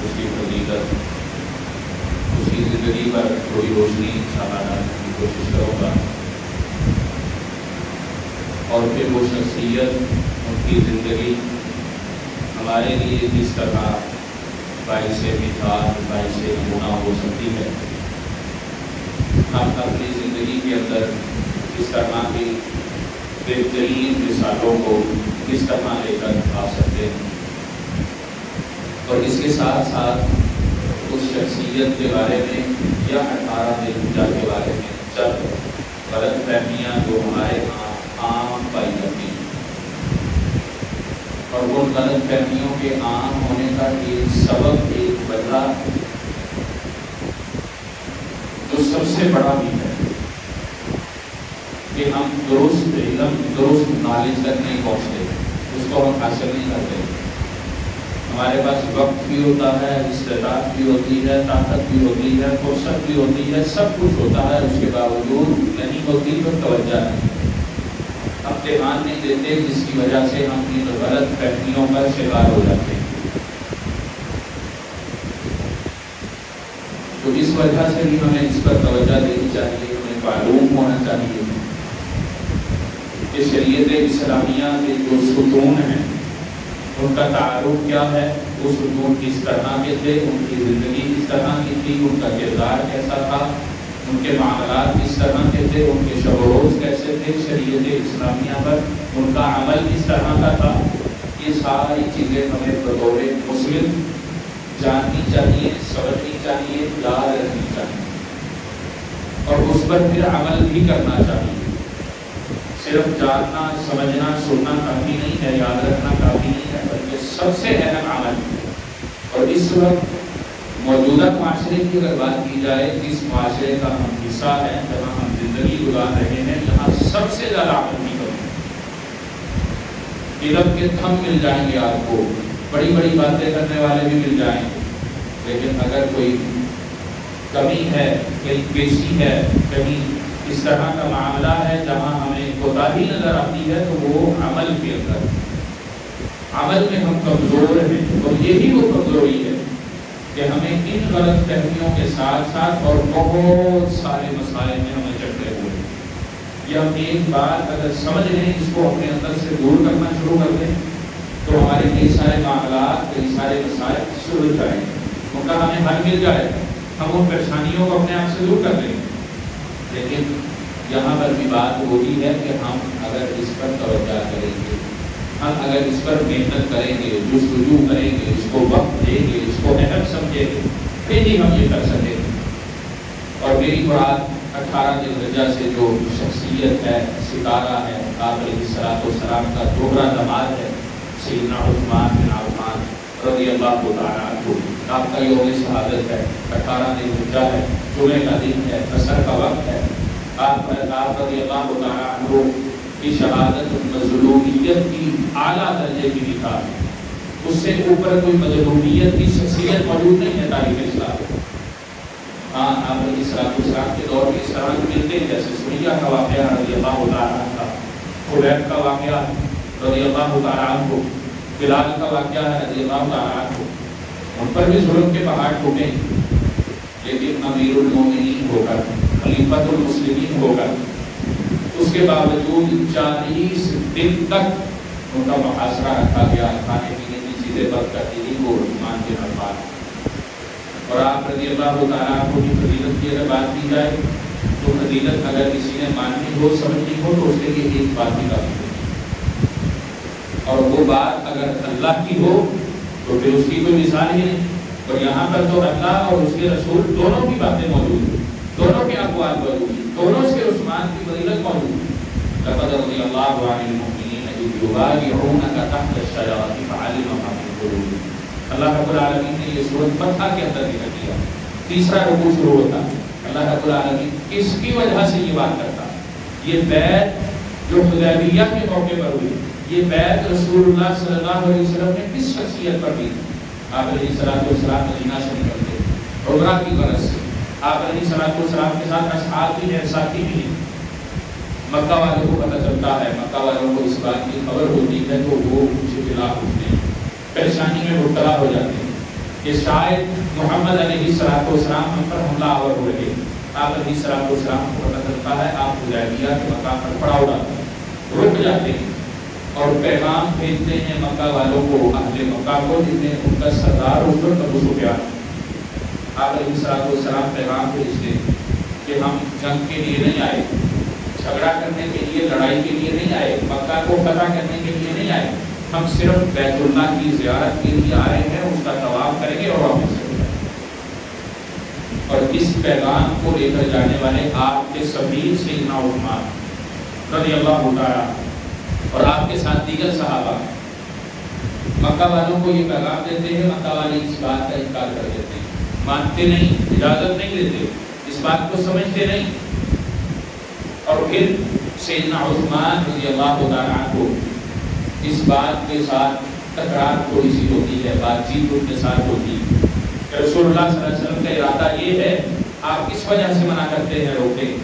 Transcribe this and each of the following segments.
اس کی فضیلت، اس کی زندگی پر تھوڑی روشنی انشاءاللہ ڈالنے کی کوشش کروں گا، اور پھر وہ شخصیت، ان کی زندگی ہمارے لیے جس طرح باعث مثال، باعث نمونہ ہو سکتی ہے، ہم اپنی زندگی کے اندر اس طرح کی بہترین مثالوں کو کس طرح لے کر آ سکتے ہیں، اور اس کے ساتھ ساتھ اس شخصیت کے بارے میں یا 18 ذوالحجہ کے بارے میں چند غلط فہمیاں جو ہمارے یہاں عام پائی جاتی ہیں، اور ان غلط فہمیوں کے عام ہونے کا ایک سبب، ایک وجہ جو سب سے بڑا بھی ہے کہ ہم درست علم، درست نالج تک نہیں پہنچتے، اس کو ہم حاصل نہیں کرتے۔ ہمارے پاس وقت بھی ہوتا ہے، استطاعت بھی ہوتی ہے، طاقت بھی ہوتی ہے، فرصت بھی ہوتی ہے، سب کچھ ہوتا ہے، اس کے باوجود نہیں ہوتی تو توجہ نہیں، ہم دھیان نہیں دیتے، جس کی وجہ سے ہم ان غلط فہمیوں کا شکار ہو جاتے ہیں۔ تو اس وجہ سے بھی ہمیں اس پر توجہ دینی چاہیے، ہمیں معلوم ہونا چاہیے کہ شریعت اسلامیہ کے جو ستون ہیں ان کا تعارف کیا ہے، وہ ستون کس طرح کے تھے، ان کی زندگی کس طرح کی تھی، ان کا کردار کیسا تھا، ان کے معاملات کس طرح کے تھے، ان کے شب و روز کیسے تھے شریعت اسلامیہ پر، ان کا عمل کس طرح کا تھا، یہ ساری چیزیں ہمیں بطور مسلم جاننی چاہیے، سمجھنی چاہیے، یاد رکھنی چاہیے، اور اس پر پھر عمل بھی کرنا چاہیے۔ صرف جاننا، سمجھنا، سننا کافی نہیں ہے، یاد رکھنا کافی نہیں ہے، بلکہ سب سے اہم عمل ہے۔ اور اس وقت موجودہ معاشرے کی اگر بات کی جائے، جس معاشرے کا ہم حصہ ہیں، جہاں ہم زندگی گزار رہے ہیں، یہاں سب سے زیادہ عمل کی کمی ہے۔ علم کے تھم مل جائیں گے آپ کو، بڑی بڑی باتیں کرنے والے بھی مل جائیں، لیکن اگر کوئی کمی ہے، کہیں پیشی ہے، کہیں اس طرح کا معاملہ ہے جہاں ہمیں کوتاہی نظر آتی ہے، تو وہ عمل کے اندر، عمل میں ہم کمزور ہیں، اور یہی وہ کمزوری ہے کہ ہمیں ان غلط فہمیوں کے ساتھ ساتھ اور بہت سارے مسائل میں ہمیں چکرے ہوئے ہیں۔ یہ ہم ایک بار اگر سمجھ لیں، اس کو اپنے اندر سے دور کرنا شروع کر دیں، تو ہمارے کئی سارے معاملات، کئی سارے مسائل سلجھ جائیں، ان کا ہمیں حل مل جائے، ہم ان پریشانیوں کو اپنے آپ سے دور کر لیں۔ لیکن یہاں پر بھی بات وہی ہے کہ ہم اگر اس پر توجہ کریں گے، ہم اگر اس پر محنت کریں گے، جستجو کریں گے، اس کو وقت دیں گے، اس کو اہم سمجھیں گے، پھر ہی ہم یہ کر سکیں گے۔ اور میری مراد 18 ذوالحجہ سے جو شخصیت ہے، ستارہ ہے، آپ علیہ الصلوۃ والسلام کا دوہرا دماد ہے، سیدنا عثمان بن عفان رضی اللہ تعالیٰ عنہ، آپ کا یوم شہادت ہے، 18 ذوالحجہ ہے، جمعے کا دن ہے، عصر کا وقت ہے، آپ رضی اللہ تعالیٰ عنہ کی شہادت مظلومیت کی اعلیٰ درجے کی مثال ہے، اس سے اوپر کوئی مظلومیت کی شخصیت موجود نہیں ہے تاریخ اسلام۔ ہاں، آپ علیہ السلام کے دور میں اس طرح کے ملتے ہیں، جیسے سمیہ کا واقعہ رضی اللہ تعالیٰ عنہ، خبیب کا واقعہ رضی اللہ تعالیٰ عنہ، بلال کا واقعہ ہے رضی اللہ تعالیٰ عنہ، ان پر بھی ظلم کے پہاڑ ٹوٹے، لیکن امیر المومنین ہو کر، خلیفۃ المسلمین ہو کر، اس کے باوجود 40 دن تک ان کا محاصرہ رکھا گیا، کھانے پینے کی چیزیں بند کر دی گئی، وہ عثمان کے نفاذ۔ اور آپ رضی اللہ تعالیٰ عنہ کی فضیلت کی اگر بات کی جائے، تو فضیلت اگر کسی نے ماننی ہو، سمجھنی ہو، تو اس کے لیے ایک بات ہی کافی ہے، اور وہ بات اگر اللہ کی ہو تو پھر اس کی کوئی مثال ہی نہیں۔ اور یہاں پر تو اللہ اور اس کے رسول دونوں کی باتیں موجود ہیں، دونوں کے اقوال موجود ہیں، دونوں سے عثمان کی فضیلت موجود ہے۔ لقد رضی اللہ عن المؤمنین اذ یبایعونک تحت الشجرۃ فعلم ما فی قلوبہم۔ اللہ رب العالمین نے یہ سورۃ فتح کے اندر ذکر کیا، تیسرا رکوع شروع ہوتا ہے، اللہ رب العالمین کس کی وجہ سے یہ بات کرتا ہے؟ یہ بیعت جو حدیبیہ کے موقع پر ہوئی، یہ بیعت رسول اللہ صلی اللہ علیہ وسلم نے کس شخصیت پر دی؟ آپ علیہ السلام مدینہ سے نکلتے عمرہ کی غرض سے، آپ علیہ السلام کے ساتھ اصحاب بھی ہیں، ساتھی بھی ہیں، مکہ والوں کو پتہ چلتا ہے، مکہ والوں کو اس بات کی خبر ہوتی ہے، تو وہ ان کے خلاف اٹھتے ہیں، پریشانی میں مبتلا ہو جاتے ہیں، کہ شاید محمد علیہ السلام ہم پر حملہ آور ہو رہے، آپ علیہ السلام کو پتہ چلتا ہے، آپ حدیبیہ کے مقام پر پڑاؤ ڈالتے ہیں، رک جاتے ہیں اور پیغام بھیجتے ہیں مکہ والوں کو، اہل مکہ کو، جن میں ان کا سردار اس وقت ابو سفیان۔ آپ علیہ السلام پیغام بھیجتے ہیں کہ ہم جنگ کے لیے نہیں آئے، جھگڑا کرنے کے لیے، لڑائی کے لیے نہیں آئے، مکہ کو فتح کرنے کے لیے نہیں آئے، ہم صرف بیت اللہ کی زیارت کے لیے آئے ہیں، اس کا طواف کریں گے اور واپس چلے جائیں گے۔ اور اس پیغام کو لے کر جانے والے آپ کے سفیر سیدنا عثمان رضی اللہ تعالیٰ اور آپ کے ساتھ دیگر صحابہ مکہ والوں کو یہ پیغام دیتے ہیں، مکہ والے اس بات کا انکار کر دیتے ہیں، مانتے نہیں، اجازت نہیں دیتے، اس بات کو سمجھتے نہیں۔ اور پھر سیدنا عثمان رضی اللہ تعالیٰ کو اس بات کے ساتھ تکرار تھوڑی سی ہوتی ہے، بات چیت ان کے ساتھ ہوتی ہے کہ رسول اللہ صلی اللہ علیہ وسلم کا ارادہ یہ ہے، آپ کس وجہ سے منع کرتے ہیں، روکیں؟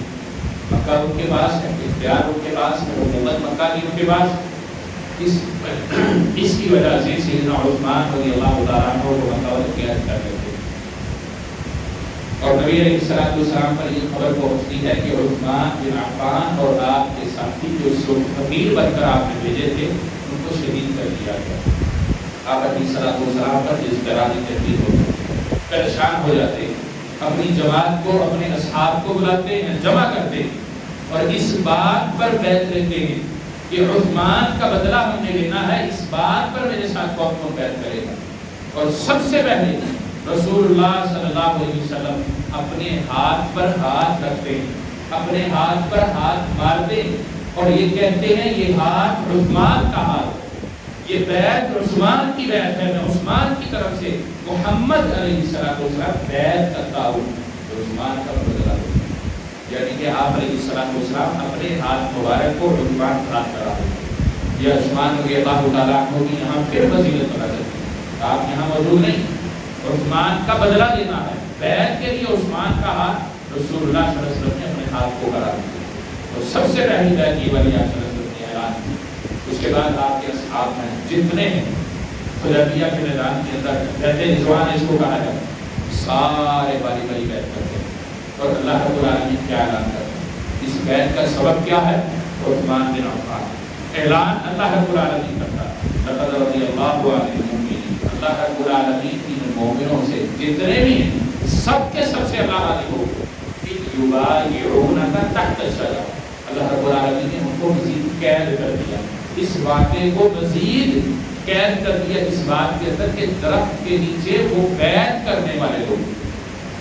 مکہ ان کے پاس ہے، اختیار ان کے پاس ہے، حکومت مکہ کی ان کے پاس، اس کی وجہ سے سیدنا عثمان رضی اللہ تعالیٰ عنہ کو مکہ والے قید کر دیتے ہیں۔ اور نبی علیہ السلام پر یہ خبر پہنچتی ہے کہ عثمان بن عفان اور آپ کے ساتھی جو امیر بن کر آپ نے بھیجے تھے ان کو شہید کر دیا گیا۔ آپ علیہ السلام پر جس طرح کی تحقیق ہوتی ہے، پریشان ہو جاتے ہیں، اپنی جماعت کو، اپنے اصحاب کو بلاتے ہیں، جمع کرتے ہیں اور اس بات پر بیعت لیتے ہیں کہ عثمان کا بدلہ ہم نے لینا ہے، اس بات پر میرے ساتھ کون کون بیعت کرے گا۔ اور سب سے پہلے رسول اللہ صلی اللہ علیہ وسلم اپنے ہاتھ پر ہاتھ رکھتے ہیں، اپنے ہاتھ پر ہاتھ مارتے ہیں اور یہ کہتے ہیں یہ ہاتھ عثمان کا ہاتھ، یہ بیعت عثمان کی بیعت ہے، میں عثمان کی طرف سے محمد علیہ السلام بیعت کرتا ہوں، عثمان کا بدلہ دوں۔ یعنی کہ آپ علیہ السلام اپنے ہاتھ مبارک کو عثمان ہاتھ کرا دیں۔ یہ عثمان رضی اللہ تعالیٰ عنہ کی یہاں پھر فضیلت پتا چلتی ہے، آپ یہاں موجود نہیں، عثمان کا بدلہ لینا ہے، بیعت کے لیے عثمان کا ہاتھ رسول اللہ صلی اللہ علیہ وسلم نے اپنے ہاتھ کو کرا دیا اور سب سے پہلی بیعت یہ والی آپ صلی اللہ علیہ وسلم نے اعلان کی۔ اس کے بعد آپ کے اصحاب ہیں جتنے ہیں حدیبیہ کے میدان کے اندر بیعت رضوان اس کو کہا جاتا ہے، سارے باری باری بیعت کرتے ہیں اور اللہ رب العالمین کیا اعلان کرتے ہیں، اس بیعت کا سبب کیا ہے؟ عثمان بن عفان۔ اعلان اللہ رب العالمین کرتا ہے، لقد رضی اللہ عن المؤمنین، اللہ رب العالمین کی مومنوں سے جتنے بھی ہیں سب کے سب سے اللہ راضی ہو کہ یبایعونک تحت الشجرہ، اللہ رب العالمین نے ان کو مزید قید کر دیا، اس واقعے کو مزید قید کر دیا اس بات کے اندر کہ درخت کے نیچے وہ بیعت کرنے والے لوگ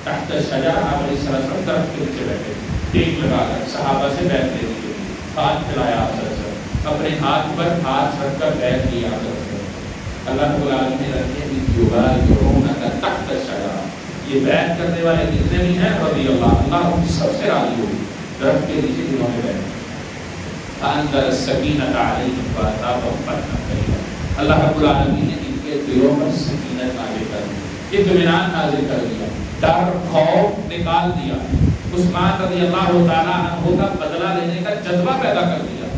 تحت الشجرہ، آپ علیہ السلام درخت کے نیچے بیٹھے، ٹیک لگا کر صحابہ سے بیعت لے لی، ہاتھ پھیلایا آپ صلی اللہ علیہ وسلم، اپنے ہاتھ پر ہاتھ رکھ کر بیعت لیا آپ صلی اللہ علیہ وسلم۔ اللہ رب العالمین نے رکھے یبایعونک تحت الشجرہ، یہ بیعت کرنے والے جتنے بھی ہیں رضی اللہ ان سب سے راضی ہو، درخت کے نیچے جنہوں نے بیعت فانزل السکینۃ علیہم فاصابہم فتحا قریبا، اللہ رب العالمین نے ان کے دلوں پر سکینت نازل کر دی، اطمینان نازل کر دیا، ڈر خوف نکال دیا، عثمان رضی اللہ تعالیٰ عنہ کا بدلہ لینے کا جذبہ پیدا کر دیا،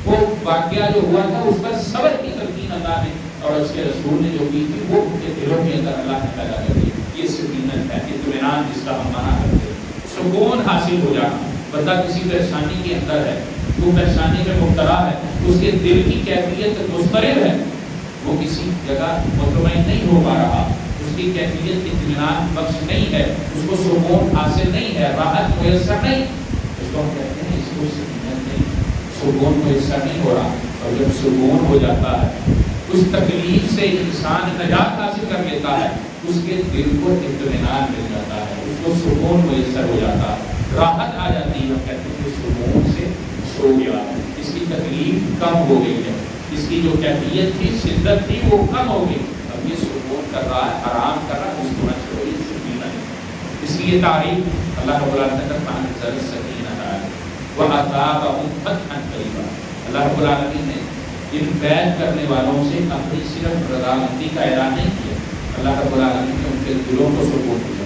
وہ واقعہ جو ہوا تھا اس پر صبر کی تلقین اللہ نے اور اس کے رسول نے جو کی تھی وہ ان کے دلوں کے اندر اللہ نے پیدا کر دی۔ یہ سکینت ہے، اطمینان جس کا ہم مانا کرتے ہیں، سکون حاصل ہو جانا۔ بندہ کسی پریشانی کے اندر ہے، وہ پریشانی میں مبتلا ہے، اس کے دل کی کیفیت مضطرب ہے، وہ کسی جگہ مطمئن نہیں ہو پا رہا، اس کی کیفیت اطمینان بخش نہیں ہے، اس کو سکون حاصل نہیں ہے، راحت میسر نہیں، اس کو ہم کہتے ہیں اس کو سکینت نہیں، سکون میسر نہیں ہو رہا۔ اور جب سکون ہو جاتا ہے، اس تکلیف سے انسان نجات حاصل کر لیتا ہے، اس کے دل کو اطمینان مل جاتا ہے، اس کو سکون میسر ہو جاتا ہے، راحت آ جاتی ہے، ہم کہتے ہیں کہ سکون سے سو گیا، اس کی تکلیف کم ہو گئی ہے، اس کی جو کیفیت تھی، شدت تھی، وہ کم ہو گئی، اب یہ سکون کر رہا ہے، آرام کر رہا ہے، اس کو نہ چھوڑی سکینہ ہے۔ اس کی یہ تعریف اللہ رب العالمین نے فانزل السکینۃ علیہم وَأَثَابَهُمْ فَتْحًا قَرِیبًا، اللہ رب العالمین نے ان بیعت کرنے والوں سے اپنی صرف رضامندی کا اعلان نہیں کیا، اللہ رب العالمین نے ان کے دلوں کو سکون دیا،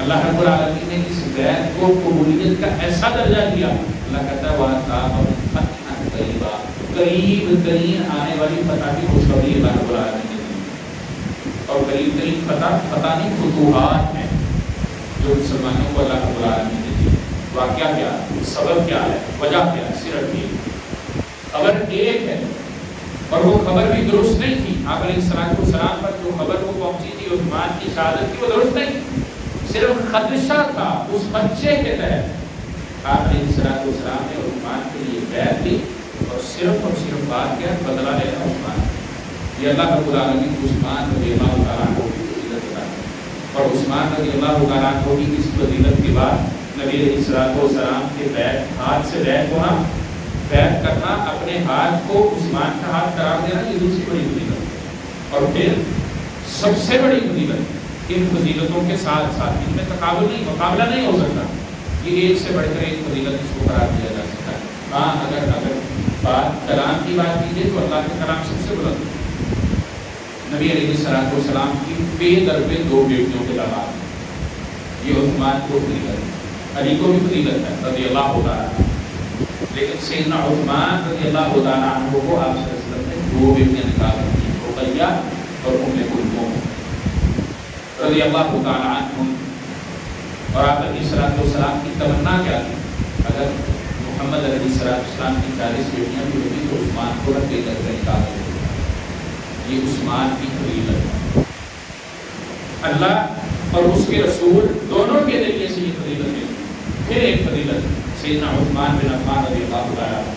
اللہ رب العالمین نے اس بیعت کو قبولیت کا ایسا درجہ دیا، اللہ کہتا ہے وَأَثَابَهُمْ فَتْحًا قَرِیبًا، قریب ترین آنے والی فتح کی خوشخبری اللہ رب العالمین نے دی۔ اور قریب ترین فتح نہیں فتوحات ہیں جو مسلمانوں کو اللہ رب العالمین نے دی. واقعہ کیا ہے, سبب کیا ہے, وجہ کیا ہے؟ صرف یہ خبر ایک ہے اور وہ خبر بھی درست نہیں تھی. آپ علیہ السلام پر جو خبر وہ پہنچی تھی عثمان کی شہادت کی, وہ درست نہیں, صرف خدشہ تھا. اس خدشے کے تحت آپ علیہ السلام نے عثمان کے لیے بیعت دی اور صرف بات کیا, بدلہ لینا عثمان. یہ اللہ رب العالمین عثمان رضی اللہ تعالیٰ عنہ کی فضیلت بتائی. اور عثمان رضی اللہ تعالیٰ عنہ کی اس فضیلت کے بعد نبی علیہ السلام کے بیعت, ہاتھ سے بیعت ہونا, بیعت کرنا, اپنے ہاتھ کو عثمان کا ہاتھ قرار دینا, یہ دوسری بڑی فضیلت. اور پھر سب سے بڑی فضیلت, ان فضیلتوں کے ساتھ ساتھ ان میں مقابلہ نہیں ہو سکتا. یہ ایک سے بڑھ کر ایک فضیلت اس کو قرار دیا جا سکتا ہے. ہاں اگر بات کلام کی بات کیجیے تو اللہ کا کلام سب سے بلند. نبی علیہ السلام کی پے در پہ 2 بیٹیوں کے داماد, یہ عثمان کو فضیلت, علی کو بھی فضیلت ہے رضی اللہ تعالیٰ عنہ. لیکن سیدنا عثمان رضی اللہ تعالیٰ عنہ کو آپ صلی اللہ علیہ وسلم نے 2 بیٹیاں نکال دی, رقیہ اور ام کلثوم رضی اللہ تعالیٰ عنہ. اور آپ علیہ السلام کی تمنا کیا تھی, اگر محمد علیہ السلام کی 40 بیٹیاں بھی ہوتی تو عثمان کو رکھ دے کر نکال دیتے. یہ عثمان کی فضیلت ہے. اللہ اور اس کے رسول دونوں کے ذریعے سے یہ فضیلت ہے. پھر ایک فضیلت سیدنا عثمان بن عفان رضی اللہ تعالیٰ عنہ,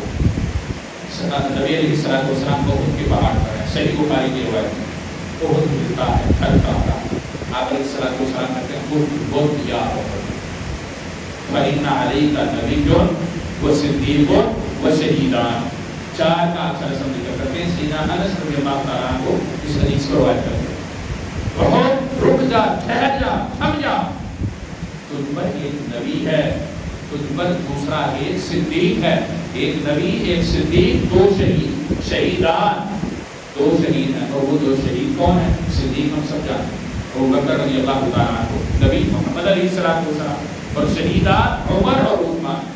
نبی علیہ السلام کو احد کے پہاڑ پر ہے, صحیح بخاری کی روایت ہے, احد ملتا ہے, ٹھنڈا ہوتا ہے. آپ علیہ السلام کہتے ہیں بہت یا فَإِنَّ عَلَيْكَ نَبِيٌّ وَصِدِّيقٌ وَشَهِيدَانٌ. 4 کا اکثر رسم ذکر کرتے ہیں. سیدنا انس رضی اللہ تعالیٰ عنہ کو اس حدیث کو روایت کرتے ہیں, بہت رک جا, ٹھہر جا, تھم جا, تجھ پر ایک نبی ہے, تجھ پر دوسرا ایک صدیق ہے. ایک نبی, ایک صدیق, 2 شہید, شہیدان, 2 شہید ہیں. اور وہ 2 شہید کون ہیں؟ صدیق ہم سب جانتے ہیں, ابو بکر رضی اللہ تعالیٰ عنہ, نبی محمد علیہ السلام, اور شہیدان عمر اور عثمان.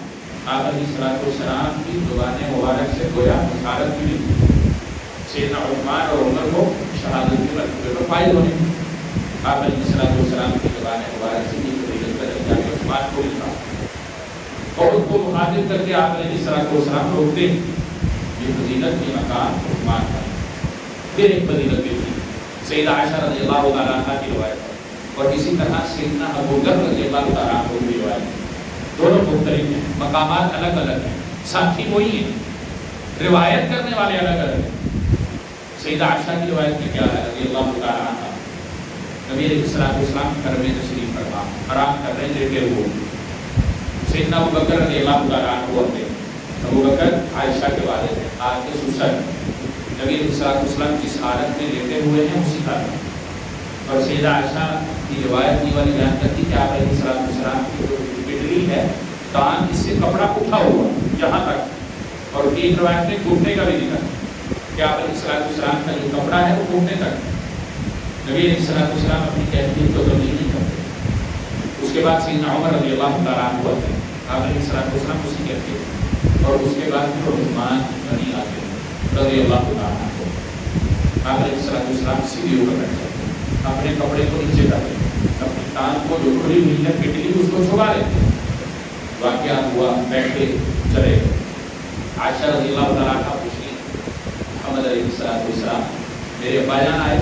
آپ علیہ السلام کی زبان مبارک سے گویا بشارت بھی نہیں, سیدنا عثمان اور عمر کو شہادت کے مرتبے پر فائز ہونے. آپ علیہ السلام کی زبان مبارک سے یہ فضیلت کا درجہ عثمان کو ملتا اور اس کو مخاطب کر کے آپ علیہ السلام روکتے. یہ فضیلت کی مقام عثمان کا. پھر ایک فضیلت بھی تھی سیدہ عائشہ رضی اللہ تعالیٰ عنہ کی روایت ہے, اور اسی طرح سیدنا ابو ذر رضی اللہ تعالیٰ عنہ کی روایت ہے. دونوں مختلف ہیں, مقامات الگ الگ ہیں, ساتھی وہی ہیں, روایت کرنے والے الگ الگ ہیں. سیدہ عائشہ کی روایت میں کیا ہے رضی اللہ تعالیٰ عنہ, نبی علیہ السلام گھر میں تشریف فرما, آرام کر رہے ہیں لیٹے ہوئے. سیدنا ابو بکر رضی اللہ تعالیٰ عنہ ہوتے, ابو بکر عائشہ کے والد ہیں, آپ کے سسر. نبی علیہ السلام جس حالت میں لیٹے ہوئے ہیں اسی حالت. اور سیدہ عائشہ کی روایت یہ والی بیان کرتی کہ آپ علیہ السلام کی جو پٹلی ہے, کان اس سے کپڑا اٹھا ہوا یہاں تک, اور ایک روایت میں گھٹنے کا بھی ذکر کہ آپ علیہ السلام کا جو کپڑا ہے وہ گھٹنے تک. نبی علیہ السلام اپنی کیفیت کو تبدیل نہیں کرتے. اس کے بعد سیدنا عمر رضی اللہ تعالیٰ عنہ ہوتے ہیں, آپ علیہ السلام اسی کیفیت. اور اس کے بعد پھر عثمان غنی آتے ہیں رضی اللہ تعالیٰ عنہ. آپ علیہ السلام سیدھے ہو کر بیٹھ جاتے ہیں, اپنے کپڑے کو نیچے کرتے ہیں, اپنی کان کو جو کھلی ہوئی ہے پٹلی اس کو چھپا لیتے ہیں. واقعہ ہوا, بیٹھے چلے گئے. عائشہ رضی اللہ تعالیٰ عنہ پوچھی, محمد علیہ السلام میرے ابا جان آئے,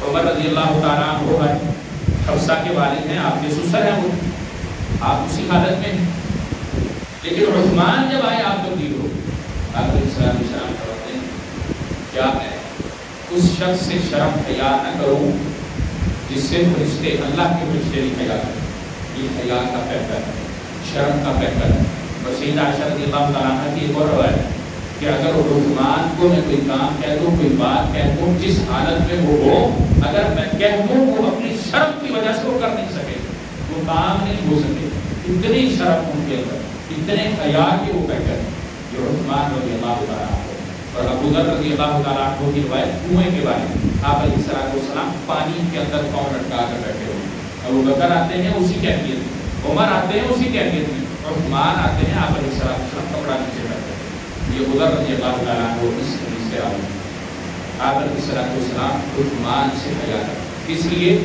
عمر رضی اللہ تعالیٰ عنہ آئے, حفصہ کے والد ہیں, آپ کے سسر ہیں, وہ آپ اسی حالت میں ہیں, لیکن عثمان جب آئے آپ تبدیل ہو. آپ علیہ السلام فرماتے ہیں کیا میں اس شخص سے شرم حیا نہ کروں جس سے فرشتے, اللہ کے فرشتے بھی حیا کریں. یہ حیا کا پہلو ہے, شرم کا پہلو ہے. اور سیدہ عائشہ رضی اللہ تعالیٰ عنہ کی ایک اور روایت ہے کہ اگر عثمان کو میں کوئی کام کہہ دوں, کوئی بات کہہ دوں, جس حالت میں وہ ہو, اگر میں کہہ دوں وہ اپنی شرم کی وجہ سے وہ کر نہیں سکے, وہ کام نہیں ہو سکے. اتنی شرم ان کے اندر, اتنے حیا کے وہ کہتے ہیں. یہ عثمان رضی اللہ تعالیٰ عنہ. اور ابو ذر رضی اللہ تعالیٰ عنہ کی روایت کنویں کے بارے میں, آپ علیہ السلام پانی کے اندر پاؤں لٹکا کر بیٹھے ہوئے. ابو بکر آتے ہیں اسی کیفیت میں, عمر آتے ہیں اسی کیفیت میں, عثمان آتے ہیں, آپ علیہ السلام کپڑا نیچے کرتے ہیں. یہ ابو ذر رضی اللہ تعالیٰ عنہ اس حدیث سے راوی. آپ علیہ السلام عثمان سے حیا کرتے، اس لیے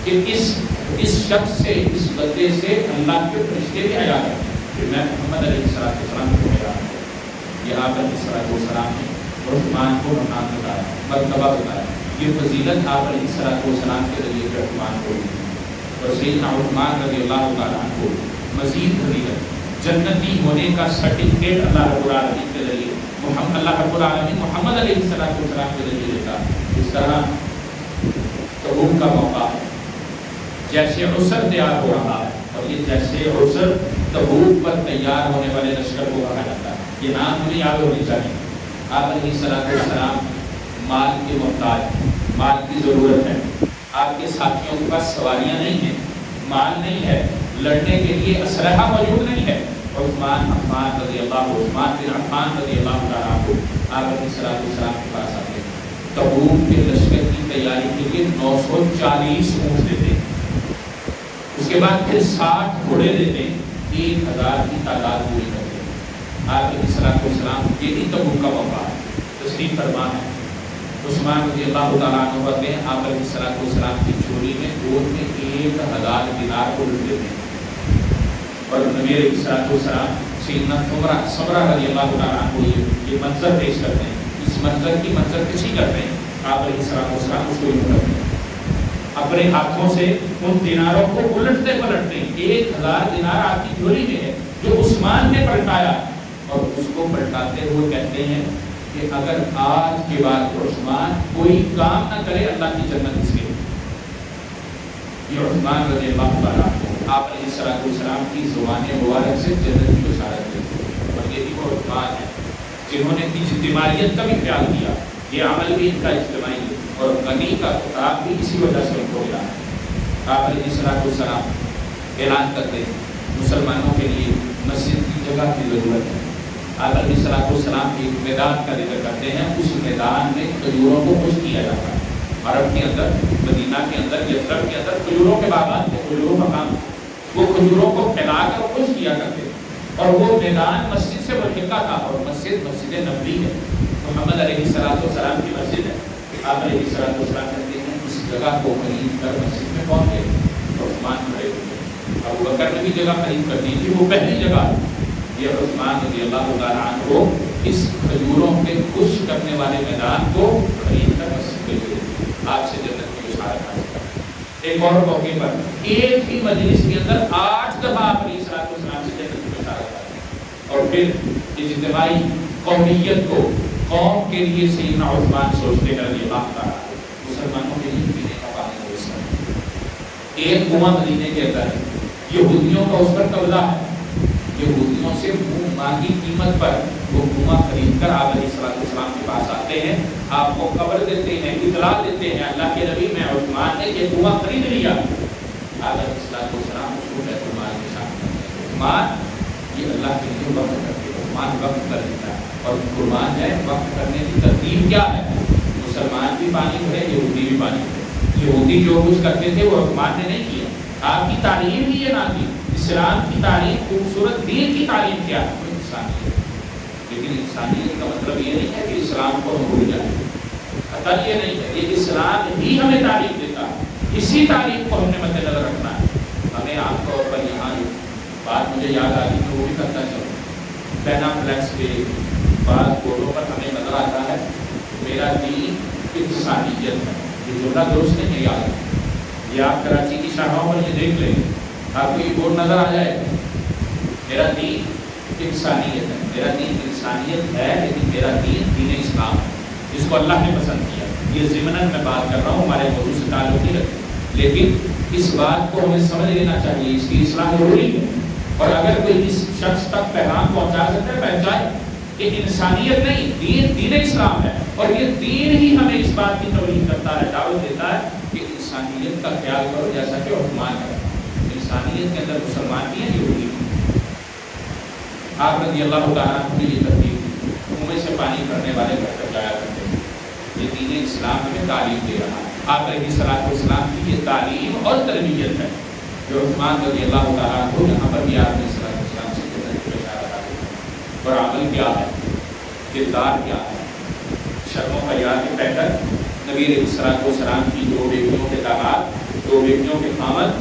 کہ اس شخص سے، اس بندے سے اللہ کے فرشتے بھی حیا کرتے ہیں کہ میں محمد علیہ السلام کو حیران ہوں۔ یہ آپ علیہ السلام نے عثمان کو مقام بتایا، مرتبہ بتایا، یہ فضیلت آپ علیہ السلام کے ذریعے سے عثمان کو دی، اور سیدنا عثمان رضی اللہ تعالیٰ عنہ کو مزید فضیلت جنتی ہونے کا سرٹیفکیٹ اللہ رب العالمین کے ذریعے اللہ رب العالمین محمد علیہ السلام کے ذریعے دیتا۔ اس طرح تبوک کا موقع جیسے عسر تیار ہو رہا ہے، اور یہ جیسے عسر تبوک پر تیار ہونے والے لشکر کو کہا جاتا ہے، یہ نام مجھے یاد ہونی چاہیے۔ آپ علیہ السلام مال کے محتاج، مال کی ضرورت ہے، آپ کے ساتھیوں کے پاس سواریاں نہیں ہیں، مال نہیں ہے، لڑنے کے لیے اسلحہ موجود نہیں ہے۔ عثمان بن عفان رضی اللہ تعالیٰ عنہ آپ علیہ السلام کے پاس آتے ہیں، تبوک کے لشکر کی تیاری کے لیے 940 اونٹ دیتے ہیں، اس کے بعد پھر 60 گھوڑے دیتے ہیں، 1000 کی تعداد پوری کرتے ہیں۔ آپ علیہ السلام یہ بھی تبوک کا موقع ہے، تشریف فرما ہے۔ عثمان رضی اللہ تعالیٰ عنہ کہتے ہیں آپ علیہ السلام کی چوری میں 1000 دینار کو لوٹ لیتے ہیں، اور نبی علیہ السلام سیدنا سمرہ رضی اللہ تعالیٰ عنہ یہ منظر پیش کرتے ہیں، اس منظر کی منظر کسی کرتے ہیں، آپ علیہ السلام اس کو یوں کرتے ہیں، اپنے ہاتھوں سے ان دیناروں کو الٹتے پلٹتے ہیں۔ 1000 دینار آپ کی جھولی میں ہے جو عثمان نے پلٹایا، اور اس کو پلٹاتے ہوئے کہتے ہیں کہ اگر آج کے بعد عثمان کوئی کام نہ کرے اللہ کی جنت اس کے۔ یہ عثمان رضی اللہ تعالیٰ عنہ آپ علیہ السلام کی زبان مبارک سے جنت کی بشارت دی، اور یہ بھی وہ عثمان ہے جنہوں نے اجتماعیت کا بھی خیال کیا، یہ عمل بھی ان کا اجتماعی ہے، اور غنی کا خطاب بھی اسی وجہ سے ان کو ملا ہے۔ آپ علیہ السلام اعلان کرتے ہیں مسلمانوں کے لیے مسجد کی جگہ کی ضرورت ہے۔ آپ علیہ السلام ایک میدان کا ذکر کرتے ہیں، اس میدان میں کھجوروں کو خشک کیا جاتا ہے۔ عرب کے اندر، مدینہ کے اندر، یثرب کے اندر کھجوروں کے باغات تھے، کھجوروں مقام، وہ کھجوروں کو پھیلا کر خشک کیا کرتے تھے، اور وہ میدان مسجد سے ملحقہ تھا، اور مسجد نبوی ہے، محمد علیہ السلام کی مسجد ہے۔ آپ علیہ السلام کہتے ہیں اس جگہ کو خرید کر مسجد میں پہنچے تو عثمان کھڑے ہوئے، ابو بکر نے بھی جگہ خرید کر دی تھی، وہ پہلی جگہ۔ یہ عثمان رضی اللہ تعالیٰ عنہ کو اس کھجوروں کے خشک کرنے والے میدان کو خرید کر مسجد میں گئے، آپ سے جنت کی بشارت حاصل کرتے۔ ایک اور موقع پر ایک ہی مجلس کے اندر 8 دفعہ آپ علیہ السلام سے جنت کی بشارت حاصل، اور پھر اجتماعی قومیت کو، قوم کے لیے سیدنا عثمان سوچتے ہیں رضی اللہ تعالیٰ مسلمانوں کے لیے پینے کا پانی ہو اس میں۔ ایک کنواں مدینے کے اندر ہے، یہودیوں کا اس پر قبضہ ہے، یہودیوں سے منہ مانگی قیمت پر وہ کنواں خرید کر آپ علیہ السلام کے پاس آتے ہیں، آپ کو خبر دیتے ہیں، اطلاع دیتے ہیں اللہ کے نبی میں عثمان نے یہ کنواں خرید لیا۔ آپ علیہ السلام اس کو بیت المال کے ساتھ عثمان یہ اللہ کے لیے وقت کرتے ہیں، عثمان وقت کر دیتا ہے، اور قربان ہے وقت کرنے کی ترتیب کیا ہے؟ مسلمان بھی پانی بھرے، یہودی بھی پانی بھرے۔ یہودی جو کچھ کرتے تھے وہ عثمان نے نہیں کیا، آپ کی تعلیم ہی یہ نہ تھی۔ اسلام کی تعلیم، خوبصورت دین کی تعلیم کیا ہے؟ انسانیت۔ لیکن انسانیت کا مطلب یہ نہیں ہے کہ اسلام کو ہم بھول جائیں، قطعاً یہ نہیں ہے، یہ اسلام ہی ہمیں تعلیم دیتا ہے، اسی تعلیم کو ہم نے مد نظر رکھنا ہے۔ ہمیں عام طور پر یہاں بات مجھے یاد آ رہی ہے، وہ بھی کرتا چلوں، پینا فلیکس پہ بعض بورڈوں پر ہمیں نظر آتا ہے میرا دین انسانیت ہے، یہ جملہ درست نہیں ہے، یاد ہے، یہ آپ کراچی کی شاخاؤں پر یہ دیکھ لیں، آپ کو یہ بورڈ نظر آ جائے، میرا دین انسانیت ہے، میرا دین انسانیت ہے، لیکن میرا دین دین اسلام ہے، جس کو اللہ نے پسند کیا۔ یہ ضمناً میں بات کر رہا ہوں، ہمارے موضوع سے تعلق نہیں رکھتے، لیکن اس بات کو ہمیں سمجھ لینا چاہیے، اس کی اصلاح ضروری ہے، اور اگر کوئی اس شخص تک پیغام پہنچا سکتا ہے پہنچائے کہ انسانیت نہیں، دین اسلام ہے، اور یہ دین ہی ہمیں اس بات کی تبلیغ کرتا ہے، دعوت دیتا ہے کہ انسانیت کا خیال کرو، جیسا کہ عثمان ہے۔ انسانیت کے اندر مسلمان بھی ہیں، یہودی بھی۔ آپ رضی اللہ تعالیٰ عنہ نے یہ ترتیب کنویں سے پانی بھرنے والے گھر تک جایا کرتے ہیں، یہ دین اسلام میں تعلیم دے رہا ہے۔ آپ علیہ السلام کی یہ تعلیم اور تربیت ہے جو عثمان رضی اللہ تعالیٰ عنہ یہاں پر بھی آپ علیہ السلام سے جنت کی بشارت آ گئی۔ اور عمل کیا ہے، کردار کیا ہے، شرموں کا یاد پہ کر نبی علیہ السلام کی 2 بیٹیوں کے داماد، 2 بیٹیوں کے خامد،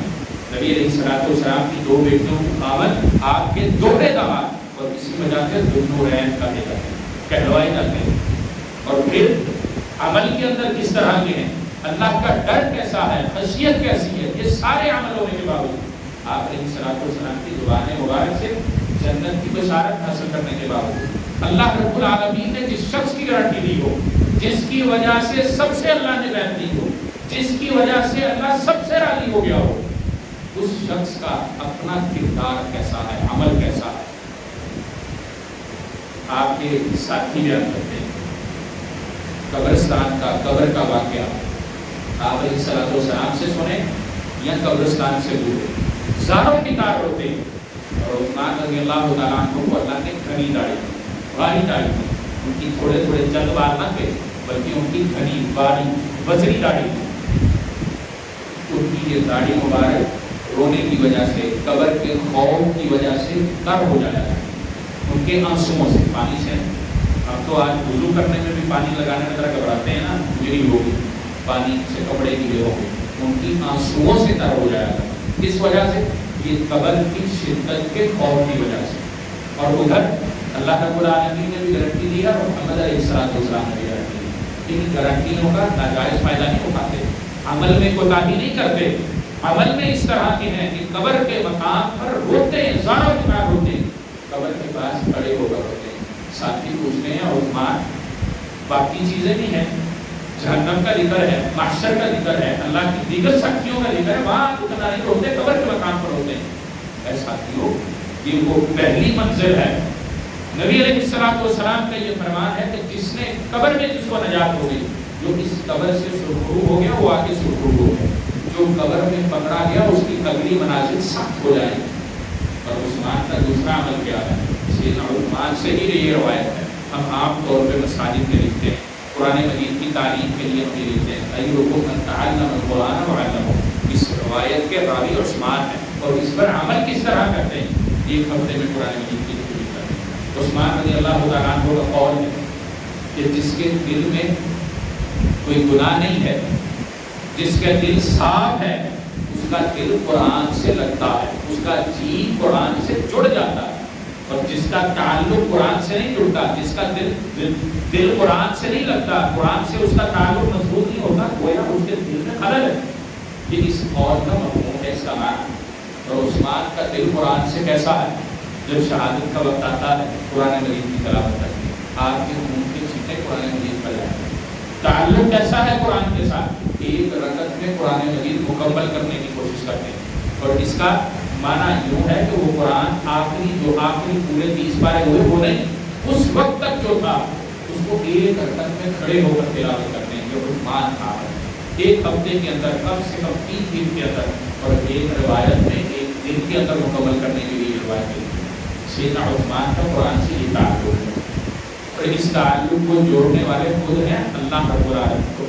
نبی علیہ السلام کی 2 بیٹیوں کے خامد، آپ کے دوہرے داماد، اور اسی وجہ سے ذوالنورین کہلوائے جاتے ہیں۔ اور پھر عمل کے اندر کس طرح کے ہیں، اللہ کا ڈر کیسا ہے، خشیت کیسی ہے، یہ سارے عمل ہونے کے باوجود آپ علیہ السلام کی زبان مبارک سے جنت کی بشارت حاصل کرنے کے باوجود اللہ رب العالمین نے جس شخص کی گارنٹی دی ہو، جس کی وجہ سے سب سے اللہ نے بیعت دی ہو، جس کی وجہ سے اللہ سب سے راضی ہو گیا ہو، اس شخص کا اپنا کردار کیسا ہے، عمل کیسا ہے۔ آپ کے ساتھی بیان کرتے ہیں قبرستان کا، قبر کا واقعہ آپ علیہ السلام سے سنیں یا قبرستان سے گزرے، زاروں کی تار ہوتے ہیں۔ اور عثمان رضی اللہ تعالیٰ عنہ کو اللہ نے گھنی داڑھی دی، بھاری داڑھی دی، ان کی تھوڑے تھوڑے چند بال نہ تھے بلکہ ان کی گھنی باری وزری داڑھی تھی۔ ان کی یہ داڑھی مبارک رونے کی وجہ سے، قبر کے خوف کی وجہ سے تر ہو جایا ہے، ان کے آنسوؤں سے، پانی سے۔ ہم تو آج وضو کرنے میں بھی پانی لگانے میں ذرا گھبراتے ہیں نا، میری ہوگی پانی سے کپڑے گیلے ہو گئے، ان کی آنسوؤں سے تر ہو جایا تھا۔ کس وجہ سے؟ یہ قبر کی شدت کے خوف کی وجہ سے۔ اور ادھر اللہ رب العالمین نے بھی گارنٹی دی ہے اور محمد علیہ السلام نے بھی گارنٹی دی۔ ان گارنٹیوں کا ناجائز فائدہ نہیں اٹھاتے، عمل میں کوتاہی نہیں کرتے۔ عمل میں اس طرح کے ہیں کہ قبر کے مقام پر روتے ہیں، زاروں کی طرح روتے ہیں، قبر کے پاس کھڑے ہو کر روتے ہیں۔ ساتھی پوچھتے ہیں عثمان باقی چیزیں بھی ہیں، جہنم کا ذکر ہے، محشر کا ذکر ہے، اللہ کی دیگر سختیوں کا ذکر ہے، وہاں اتنا نہیں روتے، قبر کے مقام پر روتے ہیں۔ اے ساتھیوں، یہ وہ پہلی منزل ہے۔ نبی علیہ السلام کا یہ فرمان ہے کہ جس نے قبر میں جس کو نجات ہو گئی، جو اس قبر سے سرخرو ہو گیا وہ آگے سرخرو ہو گیا، جو قبر میں پکڑا گیا اس کی اگلی منازل سخت ہو جائے۔ اور عثمان کا دوسرا عمل کیا ہے؟ سیدنا عثمان سے ہی یہ روایت ہے، ہم عام طور پہ مساجد میں لکھتے ہیں، قرآن مجید کی تعلیم کے لیے ہم یہ لکھتے ہیں خیرکم من تعلم القرآن وعلمہ۔ اس روایت کے راوی عثمان ہے، اور اس پر عمل کس طرح کرتے ہیں؟ ایک ہفتے میں قرآن مجید کی تلاوت کرتے ہیں۔ عثمان رضی اللہ تعالیٰ عنہ کا قول ہے کہ جس کے دل میں کوئی گناہ نہیں ہے، جس کا دل صاف ہے، اس کا دل قرآن سے لگتا ہے، اس کا جی قرآن سے جڑ جاتا ہے۔ اور جس کا تعلق قرآن سے نہیں جڑتا، جس کا دل قرآن سے نہیں لگتا، قرآن سے اس کا تعلق مضبوط نہیں ہوتا، گویا اس کے دل میں خلل ہے۔ یہ اس قول کا مفہوم ہے، اس کا معنی۔ اور عثمان کا دل قرآن سے کیسا ہے؟ جب شہادت کا وقت آتا ہے قرآن مجید کی تلاوت کرتے ہیں، آپ کے منہ کے چھینٹے قرآن مجید پر جاتے ہیں۔ تعلق کیسا ہے قرآن کے ساتھ؟ ایک رکعت میں قرآن مجید مکمل کرنے کی کوشش کرتے ہیں۔ اور اس کا معنی یوں ہے کہ وہ قرآن آخری پورے 30 پارے ہوئے وہ نہیں، اس وقت تک جو تھا اس کو ایک رکعت میں کھڑے ہو کر تلاوت کرتے ہیں۔ جو عثمان تھا ایک ہفتے کے اندر، کم سے کم 3 دن کے اندر، اور ایک روایت میں 1 دن کے اندر مکمل کرنے کے لیے روایت ہے۔ سیدنا عثمان کا قرآن سے یہ تعلق ہے، اور اس تعلق کو جوڑنے والے خود ہیں اللہ رب العالمین کو،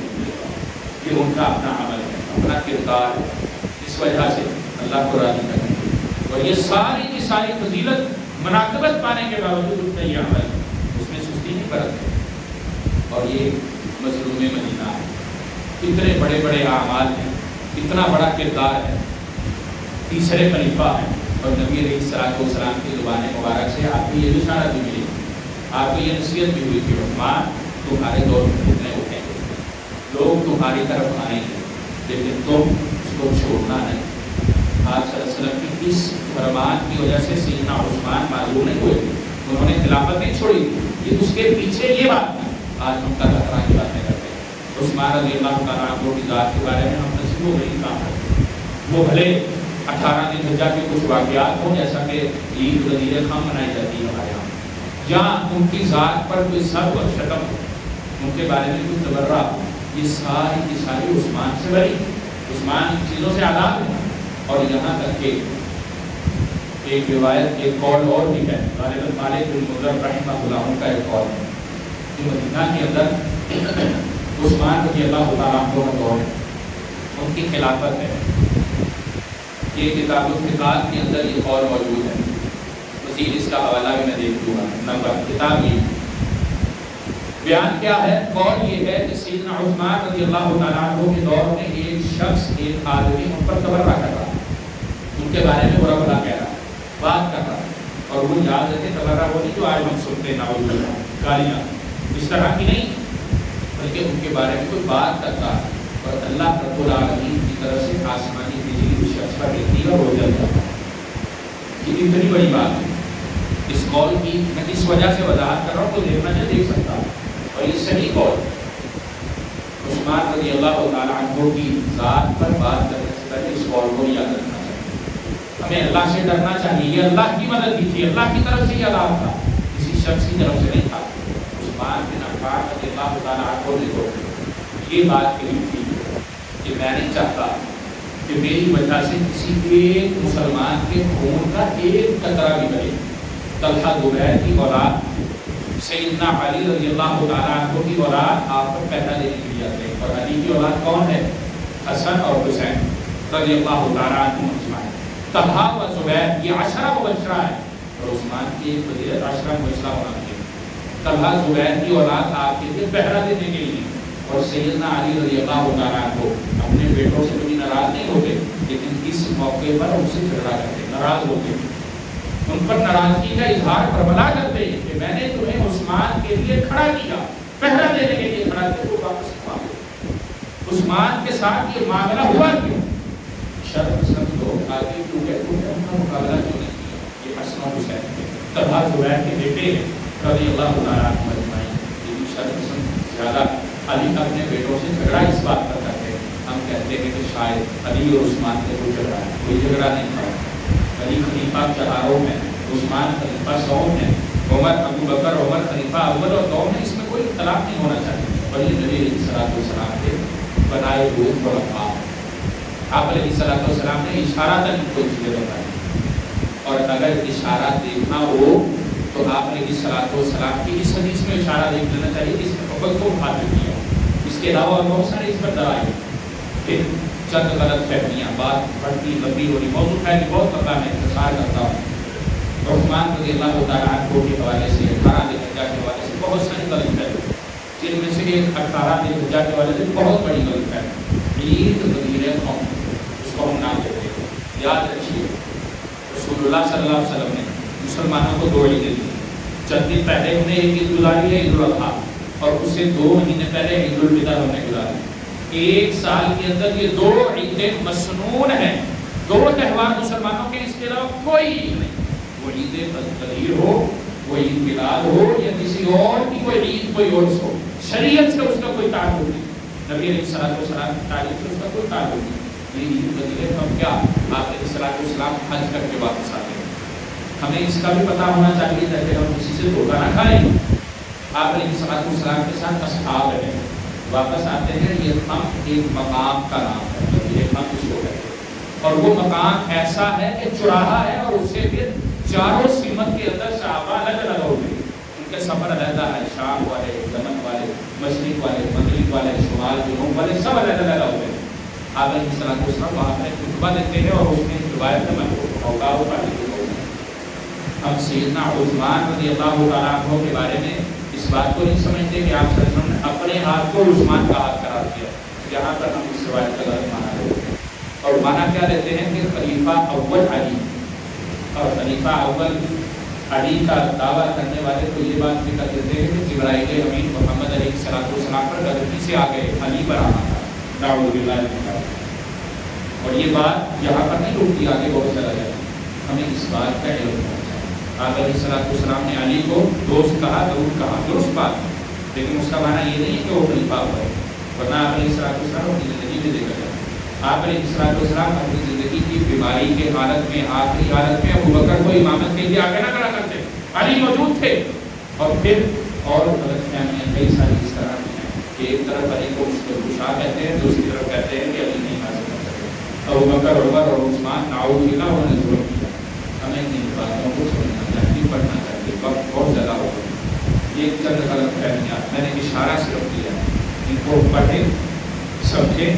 یہ ان کا اپنا عمل ہے، اپنا کردار ہے، اس وجہ سے اللہ کو راضی کریں۔ اور یہ ساری کی ساری فضیلت مناقبت پانے کے باوجود ان کا یہ عمل ہے، اس میں سستی نہیں برتتے۔ اور یہ مظلوم مدینہ ہے، اتنے بڑے بڑے اعمال ہیں، اتنا بڑا کردار ہے، تیسرے خلیفہ ہیں، اور نبی علیہ السلام کی زبان مبارک سے آپ کو یہ بشارت بھی ملی، آپ کو یہ نصیحت بھی ہوئی کہ عثمان تمہارے دور میں فتنے اٹھیں گے، لوگ تمہاری طرف آئیں گے، لیکن تم اس کو چھوڑنا نہیں۔ آپ صلی اللہ علیہ وسلم کی اس فرمان کی وجہ سے سیدنا عثمان معذور نہیں ہوئے، انہوں نے خلافت نہیں چھوڑی، یہ اس کے پیچھے یہ بات تھی۔ آج ہم طرح طرح کی باتیں کرتے ہیں، عثمان رضی اللہ تعالیٰ عنہ کی ذات کے بارے میں ہم نصیب و نہیں کام کرتے ہیں۔ وہ بھلے 18 ذی الحجہ کے کچھ واقعات ہوں، جیسا کہ عید غدیر خم منائی جاتی ہے ہمارے یہاں، جہاں ان کی ذات پر کوئی سب اور شتم ہو، ان کے بارے میں کوئی تبرہ ہو، یہ ساری کی ساری عثمان سے بری، عثمان ان چیزوں سے آزاد ہے۔ اور یہاں تک کہ ایک روایت، ایک قول اور بھی ہے، غالباً مالک بن مضر رحمہ اللہ کا ایک قول ہے کہ مدینہ کے اندر عثمان رضی اللہ تعالیٰ عنہ کا دور ہے، ان کی خلافت ہے۔ یہ کتاب الفقات کے اندر یہ قول موجود ہے، مزید اس کا حوالہ بھی میں دیکھ دوں گا۔ نمبر کتاب یہ بیان کیا ہے؟ قول یہ ہے کہ سیدنا عثمان رضی اللہ تعالیٰ عنہ کے دور میں ایک شخص، ایک آدمی ان پر تبرہ کر رہا ہے، ان کے بارے میں برا بھلا کہہ رہا ہے، بات کر رہا ہے، اور وہ یاد رکھے تبرہ وہ نہیں جو آج ہم سنتے ہیں نعوذ باللہ، گالیاں اس طرح کی نہیں، بلکہ ان کے بارے میں کوئی بات کرتا ہے اور اللہ رب العالمین کی طرف سے آسمانی بجلی اس شخص پر گرتی اور ہو جاتا ہے۔ یہ اتنی بڑی بات ہے۔ اس قول کی میں اس وجہ سے وضاحت کر رہا ہوں، تو دیکھنا چاہے دیکھ سکتا ہوں، اور یہ صحیح قول عثمان رضی اللہ تعالیٰ عنہ کی ذات پر بات کرنے سے پہلے اس قول کو یاد رکھنا چاہیے۔ ہمیں اللہ سے ڈرنا چاہیے، یہ اللہ کی مدد کی تھی، اللہ کی طرف سے یہ عذاب تھا، کسی شخص کی طرف سے نہیں تھا۔ عثمان بن عفان رضی اللہ تعالیٰ عنہ نے تو یہ بات کہی تھی کہ میں نہیں چاہتا کہ میری وجہ سے کسی ایک مسلمان کے خون کا ایک قطرہ بھی بہے۔ طلحہ زبیر کی اولاد، سیدنا علی رضی اللہ تعالیٰ عنہ کی اولاد آپ کو پہلا دینے کے لیے آتے ہیں، اور علی کی اولاد کون ہے؟ حسن اور حسین رضی اللہ تعالیٰ عنہ اجمعین۔ طلحہ و زبیر یہ عشرہ مبشرہ ہے، اور عثمان کی ایک فضیلت عشرہ مبشرہ ہونا چاہیے۔ طلحہ زبیر کی اولاد آپ کے لیے پہلا دینے کے لیے، اور سیدنا علی رضی اللہ تعالیٰ عنہ اپنے بیٹوں سے کبھی ناراض نہیں ہوتے، لیکن اس موقع پر ان سے جھگڑا کرتے، ناراض ہوتے، ان پر ناراضگی کا اظہار کربلا کرتے کہ میں نے تمہیں عثمان کے لیے کھڑا کیا، پہرا دینے کے لیے کھڑا کیا، تو واپس کیوں آ گئے؟ عثمان کے ساتھ یہ معاملہ ہوا کیوں؟ شرم پسند لوگ آگے کیوں گئے؟ تمہیں ان کا مقابلہ کیوں نہیں کیا؟ یہ حسن و حسین طلحہ زبیر کے بیٹے رضی اللہ تعالیٰ عنہ اجمعین، یہ بھی شرم پسند زیادہ علی اپنے بیٹوں سے جھگڑا اس بات پر کرتے ہیں۔ ہم کہتے ہیں کہ شاید علی اور عثمان کے کوئی جھگڑا ہے، کوئی جھگڑا نہیں تھا۔ علی خلیفہ چہاروں میں، عثمان خلیفہ سوم ہے، عمر ابو بکر عمر خلیفہ اول اور دوم ہے، اس میں کوئی اختلاف نہیں ہونا چاہیے، اور یہ نبی علیہ الصلوۃ والسلام کے بنائے ہوئے خلفاء۔ آپ علیہ الصلوۃ والسلام نے اشارۃً کوئی چیزیں بتائی، اور اگر اشارہ دیکھنا ہو تو آپ علیہ الصلوۃ والسلام کی اس حدیث میں اشارہ دیکھ لینا چاہیے جس میں حکم کو حاصل کیا۔ اس کے علاوہ اور بہت سارے اس پر دلائل، پھر چند غلط فہمیاں، بات بڑھتی لمبی ہو رہی، موضوع ہے کہ بہت لمبا، میں اختصار کرتا ہوں۔ عثمان رضی اللہ تعالیٰ عنہ کے حوالے سے 18 ذی الحجہ کے حوالے سے بہت ساری غلط فہمی، جن میں سے ایک 18 ذی الحجہ کے حوالے سے بہت بڑی غلط فہمی، عید غدیر قوم، اس کو ہم نام دیتے ہیں۔ یاد رکھیے رسول اللہ صلی اللہ علیہ وسلم نے مسلمانوں کو 2 عیدیں دی، چند دن پہلے انہیں ایک عید گزاری ہے، عید الاضحیٰ، اور اس سے 2 مہینے پہلے عید الفطر ہم نے گزاری۔ ایک سال کے اندر یہ 2 عیدیں مسنون ہیں، 2 تہوار مسلمانوں کے، اس کے علاوہ کوئی عید نہیں۔ وہ عید غدیر ہو، وہ عید میلاد ہو، یا کسی اور کی کوئی عید، کوئی عرس ہو، شریعت سے اس کا کوئی تعلق نہیں، نبی علیہ الصلوۃ والسلام کی تعلیم سے اس کا کوئی تعلق نہیں۔ یہ عید غدیر ہم کیا، آپ علیہ الصلوۃ والسلام حج کر کے واپس آتے ہیں، ہمیں اس کا بھی پتہ ہونا چاہیے تاکہ ہم کسی سے دھوکہ نہ کھائیں۔ آپ علیہ الصلوۃ والسلام کے ساتھ اصحاب ہیں، واپس آتے ہیں، یہ ہم ایک مقام کا نام ہے، یہ ہم اس کو کہتے ہیں، اور وہ مقام ایسا ہے کہ چراہا ہے، اور اس سے پھر چاروں سمت کے اندر صحابہ الگ الگ ہو گئے، ان کے سفر علیحدہ ہے، شام والے، یمن والے، مشرق والے، مغرب والے، شمال جنوب والے، سب الگ الگ ہو گئے۔ آپ علیہ الصلوۃ والسلام وہاں پر خطبہ دیتے ہیں، اور اس میں روایت میں اوقات کا ذکر ہوتا ہے۔ ہم سیدنا عثمان رضی اللہ تعالیٰ عنہ کے بارے میں اس بات کو نہیں سمجھتے کہ آپ صلی اللہ علیہ وسلم نے اپنے ہاتھ کو عثمان کا ہاتھ قرار دیا، جہاں پر ہم اس روایت کا غلط مانا لیتے ہیں، اور مانا کیا لیتے ہیں کہ خلیفہ اول علی، اور خلیفہ اول علی کا دعویٰ کرنے والے تو یہ بات بھی کر دیتے ہیں کہ جبرائیل امین محمد علیہ الصلوۃ والسلام پر غلطی سے آ گئے، علی پر آنا تھا، نعوذ باللہ من ذالک۔ اور یہ بات یہاں پر نہیں رکتی، آگے بہت چلا جائے، ہمیں اس بات کا علم ہونا چاہیے۔ آپ علیہ الصلوۃ والسلام نے علی کو دوست کہا، ضرور کہا، درست بات، لیکن اس کا معنی یہ نہیں ہے کہ وہ خلیفہ ہوئے، ورنہ آپ علیہ الصلوۃ والسلام اپنی زندگی میں دیکھا جائے، آپ علیہ الصلوۃ والسلام اپنی زندگی کی بیماری کے حالت میں، آخری حالت میں ابو بکر کو امامت کے لیے آگے نہ کھڑا کرتے، علی موجود تھے۔ اور پھر اور غلط فہمیاں کئی ساری اس طرح کی ہیں کہ ایک طرف علی کو مشکل کشا کہتے ہیں، دوسری طرف کہتے ہیں کہ علی نہیں حاصل کر سکتے، ابو بکر، عمر اور عثمان نعوذ باللہ انہوں نے ظلم کیا۔ ہمیں ان باتوں کو سمجھنا چاہیے، پڑھنا چاہیے، وقت بہت زیادہ ہو گیا۔ یہ چند غلط فہمیاں میں نے اشارہ صرف کیا، ان کو پڑھیں، سمجھیں،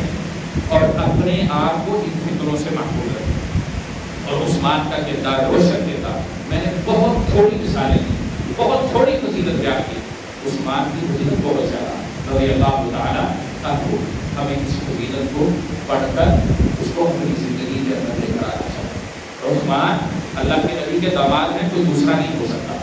اور اپنے آپ کو ان فکروں سے محفوظ رکھیں، اور عثمان کا کردار روشن کردار۔ میں نے بہت تھوڑی مثالیں دی، بہت تھوڑی فضیلت بیان کی عثمان کی فضیلت بہت زیادہ رضی اللہ تعالیٰ عنہ. ہمیں اس فضیلت کو پڑھ کر اس کو اپنی زندگی کے اندر لے کر آنا چاہیے. عثمان اللہ کے نبی کے داماد ہیں, کوئی دوسرا نہیں ہو سکتا.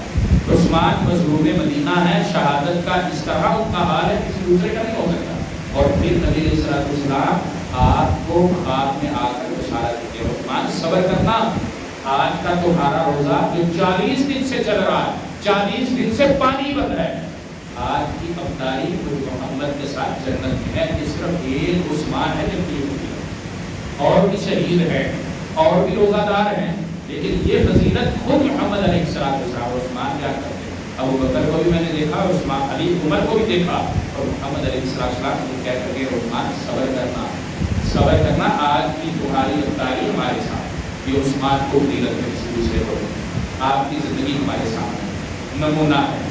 عثمان مظلوم مدینہ ہے, شہادت کا اس طرح ان کا حال ہے کسی دوسرے کا نہیں ہو سکتا. اور پھر نبی علیہ الصلوۃ والسلام آپ کو ہاتھ میں آ کر بشارت دیتے ہیں عثمان صبر کرنا, آج کا تمہارا روزہ جو 40 دن سے چل رہا ہے, 40 دن سے پانی بن رہا ہے, آج کی افطاری محمد کے ساتھ جنت میں ہے. یہ صرف ایک عثمان ہے جو کی ہوئی ہے, اور بھی شہید ہے اور بھی روزہ دار ہیں, لیکن یہ فضیلت خود محمد علیہ السلام عثمان کیا کرتے ہیں. ابو بکر کو بھی میں نے دیکھا, عثمان علی عمر کو بھی دیکھا, اور محمد علیہ السلام کو کہہ کر کے عثمان صبر کرنا, صبر کرنا, آج کی تمہاری افطاری ہمارے ساتھ. یہ عثمان کو فضیلت ہے کسی دوسرے کو. آپ کی زندگی ہمارے سامنے نمونہ ہے,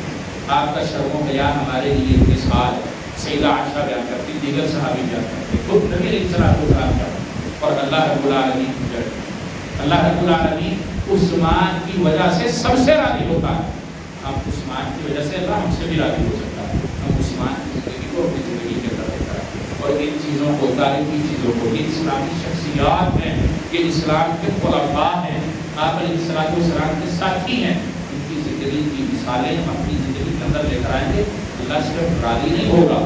آپ کا شرم و حیا ہمارے لیے مثال ہے. سیدہ عائشہ بیان کرتی, دیگر صحابی بیان کرتے, خود نبی علیہ السلام کا, اور اللہ رب العالمین, اللہ رب العالمین عثمان کی وجہ سے سب سے راضی ہوتا ہے. ہم عثمان کی وجہ سے اللہ ہم سے بھی راضی ہو سکتا ہے. ہم عثمان کی زندگی کو اپنی زندگی کے اندر دیکھ رہے ہیں, اور ان چیزوں کو, تاریخی چیزوں کو, یہ اسلامی شخصیات ہیں, یہ اسلام کے خلفاء ہیں, آپ علیہ السلام کے ساتھی ہیں, ان کی زندگی کی مثالیں ہم اپنی زندگی کے اندر لے کر آئیں گے. اللہ صرف راضی نہیں ہوگا,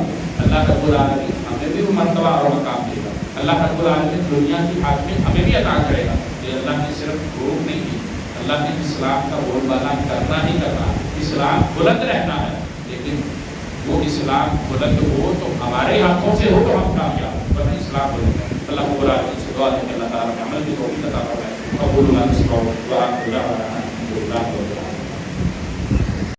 اللہ رب العالمین ہمیں بھی وہ مرتبہ اور مقام دے گا. اللہ رب العالمین دنیا کی حاکمیت ہمیں بھی عطا کرے گا. یہ اللہ نے صرف حروف نہیں کی, اللہ نے اسلام کا بول بالا کرنا ہی کرنا, اسلام بلند رہنا ہے, لیکن وہ اسلام بلند ہو تو ہمارے ہاتھوں سے ہو تو ہم کامیاب, ورنہ اسلام بلند ہے. اللہ رب العالمین سے دعا ہے کہ اللہ تعالیٰ نے عمل کی توفیق عطا فرمائے. قبول اللہ